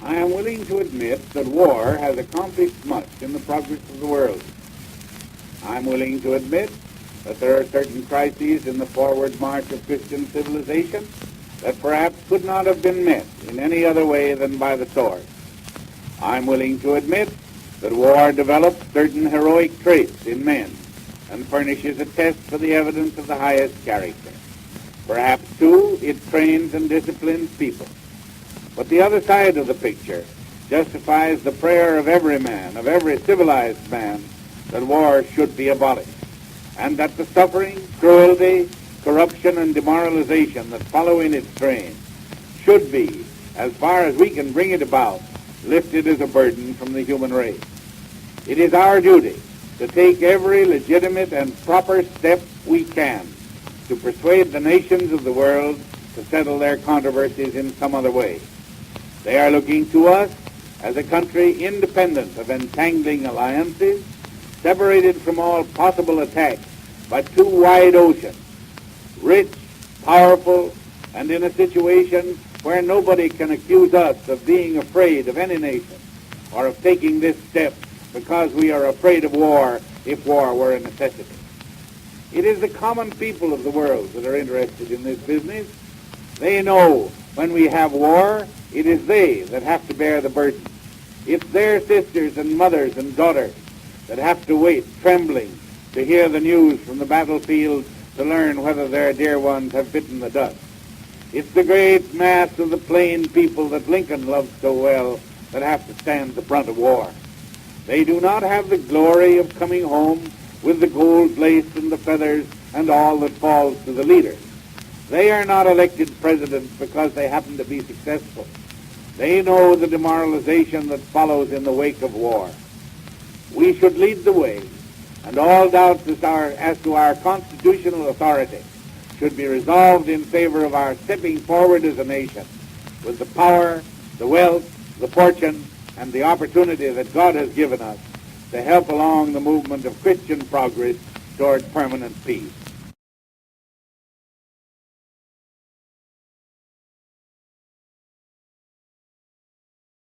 I am willing to admit that war has accomplished much in the progress of the world. I'm willing to admit that there are certain crises in the forward march of Christian civilization that perhaps could not have been met in any other way than by the sword. I'm willing to admit that war develops certain heroic traits in men and furnishes a test for the evidence of the highest character. Perhaps, too, it trains and disciplines people. But the other side of the picture justifies the prayer of every man, of every civilized man, that war should be abolished, and that the suffering, cruelty, corruption, and demoralization that follow in its train should be, as far as we can bring it about, lifted as a burden from the human race. It is our duty to take every legitimate and proper step we can to persuade the nations of the world to settle their controversies in some other way. They are looking to us as a country independent of entangling alliances, separated from all possible attacks by two wide oceans, rich, powerful, and in a situation where nobody can accuse us of being afraid of any nation or of taking this step because we are afraid of war if war were a necessity. It is the common people of the world that are interested in this business. They know when we have war, it is they that have to bear the burden. It's their sisters and mothers and daughters that have to wait, trembling, to hear the news from the battlefield to learn whether their dear ones have bitten the dust. It's the great mass of the plain people that Lincoln loved so well that have to stand the brunt of war. They do not have the glory of coming home with the gold lace and the feathers and all that falls to the leaders. They are not elected presidents because they happen to be successful. They know the demoralization that follows in the wake of war. We should lead the way, and all doubts as to our constitutional authority should be resolved in favor of our stepping forward as a nation with the power, the wealth, the fortune, and the opportunity that God has given us to help along the movement of Christian progress toward permanent peace.